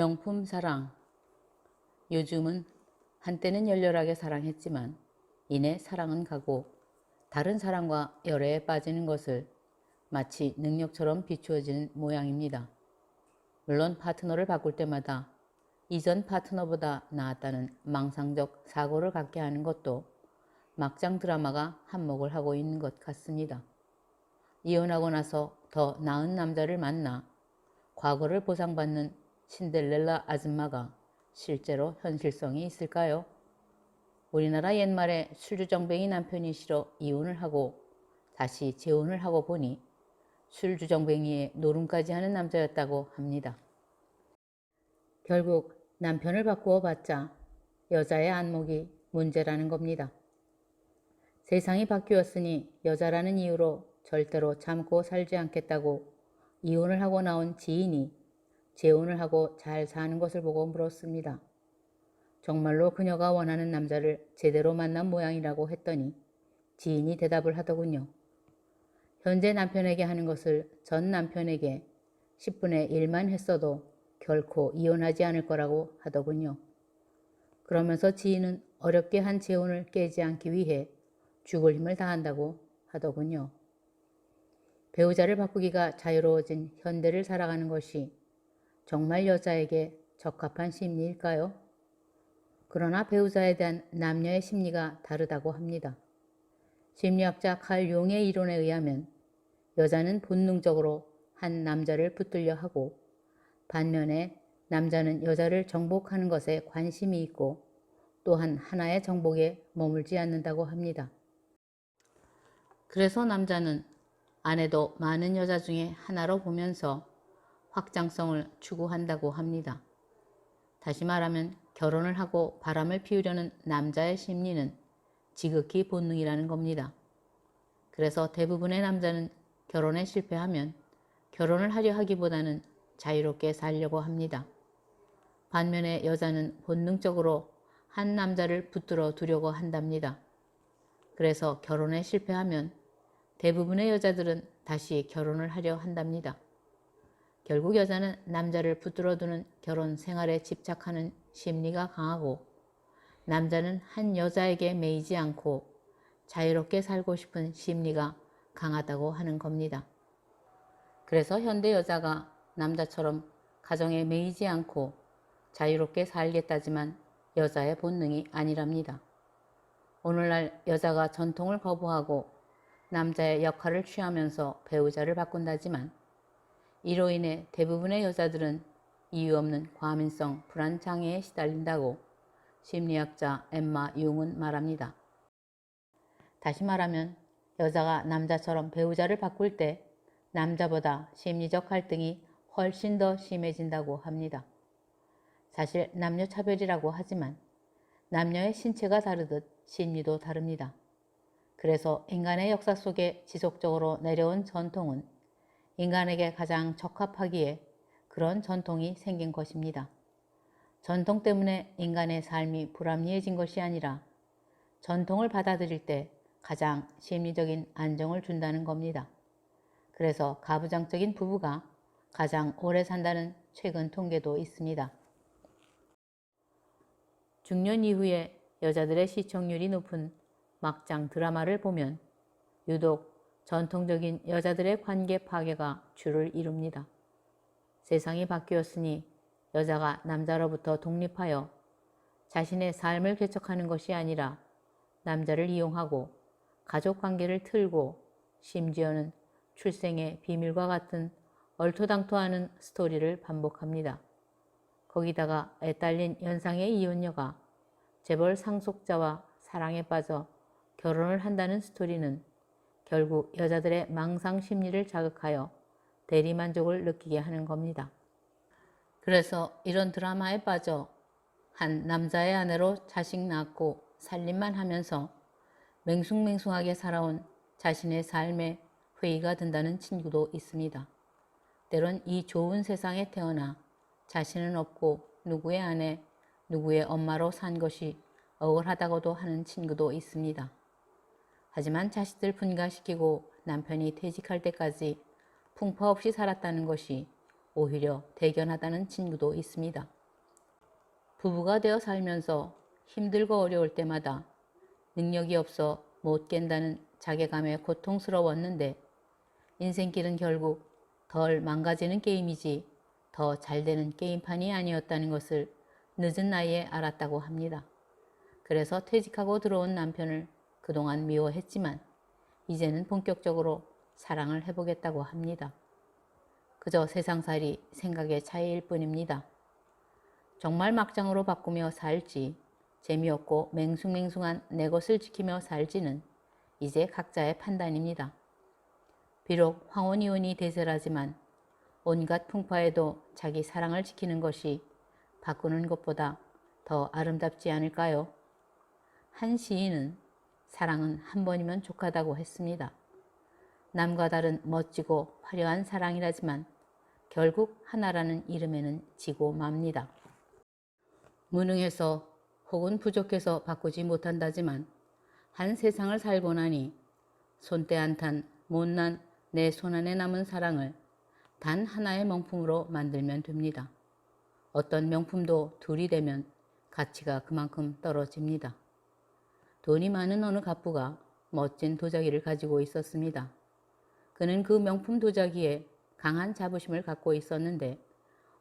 명품 사랑. 요즘은 한때는 열렬하게 사랑했지만 이내 사랑은 가고 다른 사람과 열애에 빠지는 것을 마치 능력처럼 비추어지는 모양입니다. 물론 파트너를 바꿀 때마다 이전 파트너보다 나았다는 망상적 사고를 갖게 하는 것도 막장 드라마가 한몫을 하고 있는 것 같습니다. 이혼하고 나서 더 나은 남자를 만나 과거를 보상받는 신데렐라 아줌마가 실제로 현실성이 있을까요? 우리나라 옛말에 술주정뱅이 남편이 싫어 이혼을 하고 다시 재혼을 하고 보니 술주정뱅이의 노름까지 하는 남자였다고 합니다. 결국 남편을 바꾸어 봤자 여자의 안목이 문제라는 겁니다. 세상이 바뀌었으니 여자라는 이유로 절대로 참고 살지 않겠다고 이혼을 하고 나온 지인이 재혼을 하고 잘 사는 것을 보고 물었습니다. 정말로 그녀가 원하는 남자를 제대로 만난 모양이라고 했더니 지인이 대답을 하더군요. 현재 남편에게 하는 것을 전 남편에게 10분의 1만 했어도 결코 이혼하지 않을 거라고 하더군요. 그러면서 지인은 어렵게 한 재혼을 깨지 않기 위해 죽을 힘을 다한다고 하더군요. 배우자를 바꾸기가 자유로워진 현대를 살아가는 것이 정말 여자에게 적합한 심리일까요? 그러나 배우자에 대한 남녀의 심리가 다르다고 합니다. 심리학자 칼 용의 이론에 의하면 여자는 본능적으로 한 남자를 붙들려 하고 반면에 남자는 여자를 정복하는 것에 관심이 있고 또한 하나의 정복에 머물지 않는다고 합니다. 그래서 남자는 아내도 많은 여자 중에 하나로 보면서 확장성을 추구한다고 합니다. 다시 말하면 결혼을 하고 바람을 피우려는 남자의 심리는 지극히 본능이라는 겁니다. 그래서 대부분의 남자는 결혼에 실패하면 결혼을 하려 하기보다는 자유롭게 살려고 합니다. 반면에 여자는 본능적으로 한 남자를 붙들어 두려고 한답니다. 그래서 결혼에 실패하면 대부분의 여자들은 다시 결혼을 하려 한답니다. 결국 여자는 남자를 붙들어 두는 결혼 생활에 집착하는 심리가 강하고 남자는 한 여자에게 매이지 않고 자유롭게 살고 싶은 심리가 강하다고 하는 겁니다. 그래서 현대 여자가 남자처럼 가정에 매이지 않고 자유롭게 살겠다지만 여자의 본능이 아니랍니다. 오늘날 여자가 전통을 거부하고 남자의 역할을 취하면서 배우자를 바꾼다지만 이로 인해 대부분의 여자들은 이유 없는 과민성 불안장애에 시달린다고 심리학자 엠마 융은 말합니다. 다시 말하면 여자가 남자처럼 배우자를 바꿀 때 남자보다 심리적 갈등이 훨씬 더 심해진다고 합니다. 사실 남녀 차별이라고 하지만 남녀의 신체가 다르듯 심리도 다릅니다. 그래서 인간의 역사 속에 지속적으로 내려온 전통은 인간에게 가장 적합하기에 그런 전통이 생긴 것입니다. 전통 때문에 인간의 삶이 불합리해진 것이 아니라 전통을 받아들일 때 가장 심리적인 안정을 준다는 겁니다. 그래서 가부장적인 부부가 가장 오래 산다는 최근 통계도 있습니다. 중년 이후에 여자들의 시청률이 높은 막장 드라마를 보면 유독 전통적인 여자들의 관계 파괴가 주를 이룹니다. 세상이 바뀌었으니 여자가 남자로부터 독립하여 자신의 삶을 개척하는 것이 아니라 남자를 이용하고 가족관계를 틀고 심지어는 출생의 비밀과 같은 얼토당토하는 스토리를 반복합니다. 거기다가 애딸린 연상의 이혼녀가 재벌 상속자와 사랑에 빠져 결혼을 한다는 스토리는 결국 여자들의 망상 심리를 자극하여 대리만족을 느끼게 하는 겁니다. 그래서 이런 드라마에 빠져 한 남자의 아내로 자식 낳고 살림만 하면서 맹숭맹숭하게 살아온 자신의 삶에 회의가 든다는 친구도 있습니다. 때론 이 좋은 세상에 태어나 자신은 없고 누구의 아내, 누구의 엄마로 산 것이 억울하다고도 하는 친구도 있습니다. 하지만 자식들 분가시키고 남편이 퇴직할 때까지 풍파 없이 살았다는 것이 오히려 대견하다는 친구도 있습니다. 부부가 되어 살면서 힘들고 어려울 때마다 능력이 없어 못 깬다는 자괴감에 고통스러웠는데 인생길은 결국 덜 망가지는 게임이지 더 잘되는 게임판이 아니었다는 것을 늦은 나이에 알았다고 합니다. 그래서 퇴직하고 들어온 남편을 그동안 미워했지만 이제는 본격적으로 사랑을 해보겠다고 합니다. 그저 세상살이 생각의 차이일 뿐입니다. 정말 막장으로 바꾸며 살지 재미없고 맹숭맹숭한 내 것을 지키며 살지는 이제 각자의 판단입니다. 비록 황혼이혼이 대세라지만 온갖 풍파에도 자기 사랑을 지키는 것이 바꾸는 것보다 더 아름답지 않을까요? 한 시인은 사랑은 한 번이면 족하다고 했습니다. 남과 다른 멋지고 화려한 사랑이라지만 결국 하나라는 이름에는 지고 맙니다. 무능해서 혹은 부족해서 바꾸지 못한다지만 한 세상을 살고 나니 손때 안 탄 못난 내 손안에 남은 사랑을 단 하나의 명품으로 만들면 됩니다. 어떤 명품도 둘이 되면 가치가 그만큼 떨어집니다. 돈이 많은 어느 갑부가 멋진 도자기를 가지고 있었습니다. 그는 그 명품 도자기에 강한 자부심을 갖고 있었는데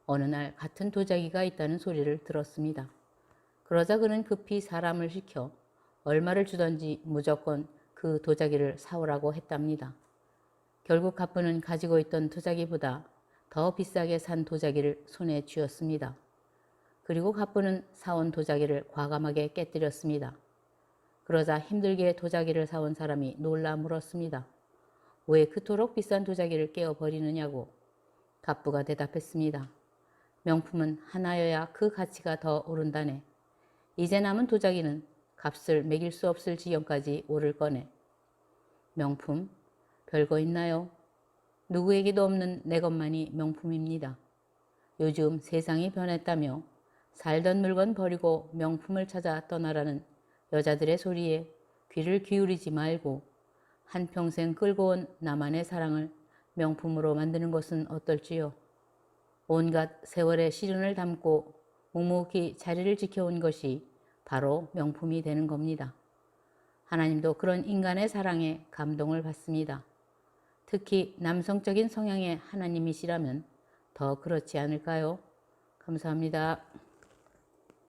어느 날 같은 도자기가 있다는 소리를 들었습니다. 그러자 그는 급히 사람을 시켜 얼마를 주던지 무조건 그 도자기를 사오라고 했답니다. 결국 갑부는 가지고 있던 도자기보다 더 비싸게 산 도자기를 손에 쥐었습니다. 그리고 갑부는 사온 도자기를 과감하게 깨뜨렸습니다. 그러자 힘들게 도자기를 사온 사람이 놀라 물었습니다. 왜 그토록 비싼 도자기를 깨어버리느냐고. 갑부가 대답했습니다. 명품은 하나여야 그 가치가 더 오른다네. 이제 남은 도자기는 값을 매길 수 없을 지경까지 오를 거네. 명품? 별거 있나요? 누구에게도 없는 내 것만이 명품입니다. 요즘 세상이 변했다며 살던 물건 버리고 명품을 찾아 떠나라는 여자들의 소리에 귀를 기울이지 말고 한평생 끌고 온 나만의 사랑을 명품으로 만드는 것은 어떨지요. 온갖 세월의 시련을 담고 묵묵히 자리를 지켜온 것이 바로 명품이 되는 겁니다. 하나님도 그런 인간의 사랑에 감동을 받습니다. 특히 남성적인 성향의 하나님이시라면 더 그렇지 않을까요? 감사합니다.